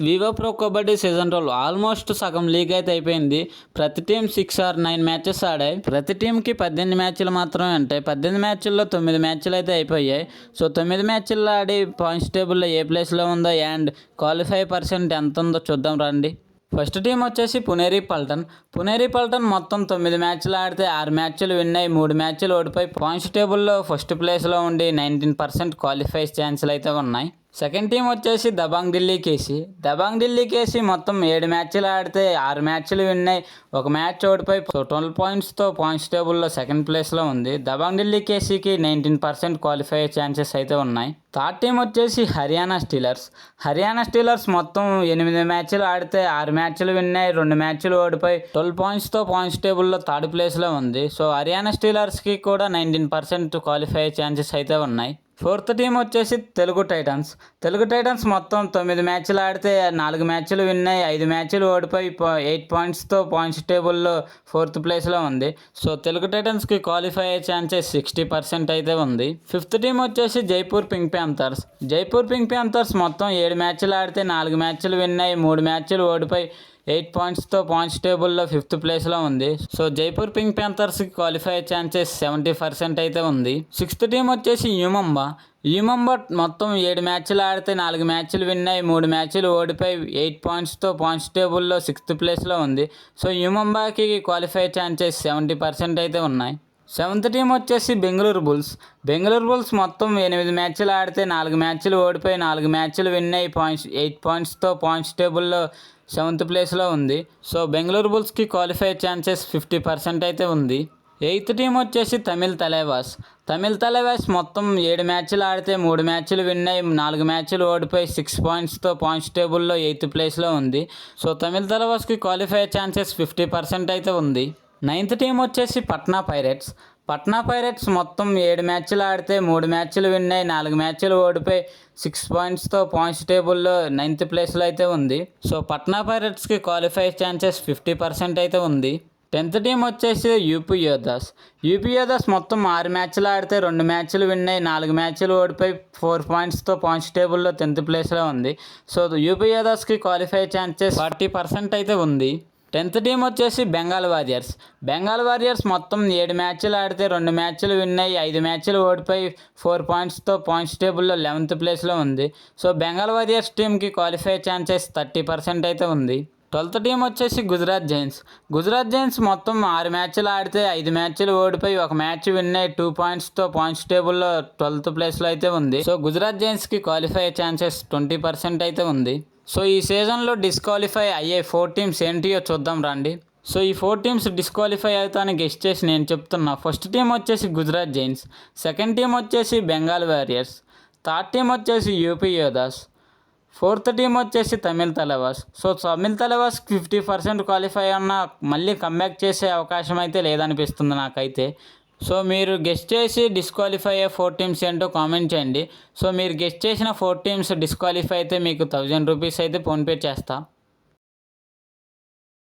Vivo pro kabaddi season 12 almost సగం league అయితే అయిపోయింది. ప్రతి టీం 6 ఆర్ 9 మ్యాచెస్ ఆడాయి. ప్రతి టీంకి 18 మ్యాచ్లు మాత్రమే ఉంటాయి. 18 మ్యాచ్ల్లో 9 మ్యాచ్లు అయితే అయిపోయాయి. సో 9 మ్యాచ్ల్లో ఆడి పాయింట్స్ టేబుల్లో ఏ ప్లేస్లో ఉందో అండ్ క్వాలిఫై పర్సెంట్ ఎంత ఉందో చూద్దాం రండి. ఫస్ట్ టీం వచ్చేసి పునేరి పల్టన్ మొత్తం 9 మ్యాచ్లు ఆడితే 6 మ్యాచ్లు విన్ అయ్యి 3 మ్యాచ్లు ఓడిపోయి పాయింట్స్ టేబుల్లో ఫస్ట్ ప్లేస్లో ఉండి 19% క్వాలిఫై ఛాన్సులు అయితే ఉన్నాయి. సెకండ్ టీం వచ్చేసి దబాంగ్ ఢిల్లీ కేసీ మొత్తం 7 మ్యాచ్లు ఆడితే 6 మ్యాచ్లు విన్ అయ్యి 1 మ్యాచ్ ఓడిపోయి 12 పాయింట్స్తో పాయింట్స్ టేబుల్లో సెకండ్ ప్లేస్లో ఉంది. దబాంగ్ ఢిల్లీ కేసీకి 19% క్వాలిఫై ఛాన్సెస్ అయితే ఉన్నాయి. థర్డ్ టీం వచ్చేసి హర్యానా స్టీలర్స్ మొత్తం 8 మ్యాచ్లు ఆడితే 6 మ్యాచ్లు విన్ అయ్యి 2 మ్యాచ్లు ఓడిపోయి 12 పాయింట్స్తో పాయింట్స్ టేబుల్లో థర్డ్ ప్లేస్లో ఉంది. సో హర్యానా స్టీలర్స్కి కూడా 19% క్వాలిఫై ఛాన్సెస్ అయితే ఉన్నాయి. ఫోర్త్ టీం వచ్చేసి తెలుగు టైటన్స్ మొత్తం 9 మ్యాచ్లు ఆడితే 4 మ్యాచ్లు విన్ అయ్యి 5 మ్యాచ్లు ఓడిపోయి 8 పాయింట్స్తో పాయింట్స్ టేబుల్లో ఫోర్త్ ప్లేస్లో ఉంది. సో తెలుగు టైటన్స్కి క్వాలిఫై అయ్యే ఛాన్సెస్ 60% అయితే ఉంది. ఫిఫ్త్ టీం వచ్చేసి జైపూర్ పింక్ ప్యాంథర్స్ మొత్తం 7 మ్యాచ్లు ఆడితే 4 మ్యాచ్లు విన్ అయ్యి 3 మ్యాచ్లు ఓడిపోయి 8 పాయింట్స్తో పాయింట్స్ టేబుల్లో 5th ప్లేస్లో ఉంది. సో జైపూర్ పింక్ ప్యాంథర్స్కి క్వాలిఫై అయ్యే ఛాన్సెస్ 70% అయితే ఉంది. సిక్స్త్ టీం వచ్చేసి యూమంబా మొత్తం 7 మ్యాచ్లు ఆడితే 4 మ్యాచ్లు విన్ అయ్యి 3 మ్యాచ్లు ఓడిపోయి 8 పాయింట్స్తో పాయింట్స్ టేబుల్లో 6th ప్లేస్లో ఉంది. సో యూమంబాకి క్వాలిఫై ఛాన్సెస్ 70% అయితే ఉన్నాయి. సెవెంత్ టీం వచ్చేసి బెంగళూరు బుల్స్ మొత్తం 8 మ్యాచ్లు ఆడితే 4 మ్యాచ్లు ఓడిపోయి 4 మ్యాచ్లు విన్ అయ్యి 8 పాయింట్స్తో పాయింట్స్ టేబుల్లో 7th ప్లేస్లో ఉంది. సో బెంగళూరు బుల్స్కి క్వాలిఫై ఛాన్సెస్ 50% అయితే ఉంది. ఎయిత్ టీం వచ్చేసి తమిళ్ తలైవాస్ మొత్తం 7 మ్యాచ్లు ఆడితే 3 మ్యాచ్లు విన్ అయ్యి 4 మ్యాచ్లు ఓడిపోయి 6 పాయింట్స్తో పాయింట్స్ టేబుల్లో 8th ప్లేస్లో ఉంది. సో తమిళ్ తలైవాస్కి క్వాలిఫై ఛాన్సెస్ 50% అయితే ఉంది. నైన్త్ టీం వచ్చేసి పట్నా పైరేట్స్ మొత్తం 7 మ్యాచ్లు ఆడితే 3 మ్యాచ్లు విన్ అయ్యి 4 మ్యాచ్లు ఓడిపోయి 6 పాయింట్స్తో పాయింట్స్ టేబుల్లో 9th ప్లేస్లో అయితే ఉంది. సో పట్నా పైరేట్స్కి క్వాలిఫై ఛాన్సెస్ 50% అయితే ఉంది. 10th టీం వచ్చేసి యూపీ యోధాస్ మొత్తం 6 మ్యాచ్లు ఆడితే 2 మ్యాచ్లు విన్ అయ్యి 4 మ్యాచ్లు ఓడిపోయి 4 పాయింట్స్తో పాయింట్స్ టేబుల్లో 10th ప్లేస్లో ఉంది. సో యూపీ యోధాస్కి క్వాలిఫై ఛాన్సెస్ 40% అయితే ఉంది. 10th టీం వచ్చేసి బెంగాల్ వారియర్స్ మొత్తం 7 మ్యాచ్లు ఆడితే 2 మ్యాచ్లు విన్ అయ్యి 5 మ్యాచ్లు ఓడిపోయి 4 పాయింట్స్తో పాయింట్స్ టేబుల్లో 11th ప్లేస్లో ఉంది. సో బెంగాల్ వారియర్స్ టీంకి క్వాలిఫై ఛాన్సెస్ 30% అయితే ఉంది. 12th టీం వచ్చేసి గుజరాత్ జైన్స్ మొత్తం 6 మ్యాచ్లు ఆడితే 5 మ్యాచ్లు ఓడిపోయి 1 మ్యాచ్ విన్ అయ్యి 2 పాయింట్స్తో పాయింట్స్ టేబుల్లో 12th ప్లేస్లో అయితే ఉంది. సో గుజరాత్ జైన్స్కి క్వాలిఫై ఛాన్సెస్ 20% అయితే ఉంది. సో ఈ సీజన్లో డిస్క్వాలిఫై అయ్యే 4 టీమ్స్ ఏంటియో చూద్దాం రండి. సో ఈ 4 టీమ్స్ డిస్క్వాలిఫై అవుతాయని గెస్ట్ చేసి నేను చెప్తున్నా. ఫస్ట్ టీం వచ్చేసి గుజరాత్ జైన్స్, సెకండ్ టీం వచ్చేసి బెంగాల్ వారియర్స్, థర్డ్ టీం వచ్చేసి యూపీ యోధాస్, ఫోర్త్ టీం వచ్చేసి తమిళ్ తలైవాస్. సో తమిళ్ తలైవాస్ 50% క్వాలిఫై అన్న మళ్ళీ కంబ్యాక్ చేసే అవకాశం అయితే లేదనిపిస్తుంది నాకైతే. సో మీరు గెస్ట్ చేసి డిస్క్వాలిఫై అయ్యే 4 టీమ్స్ ఏంటో కామెంట్ చేయండి. సో మీరు గెస్ట్ చేసిన 4 టీమ్స్ డిస్క్వాలిఫై అయితే మీకు 1000 రూపీస్ అయితే ఫోన్పే చేస్తా.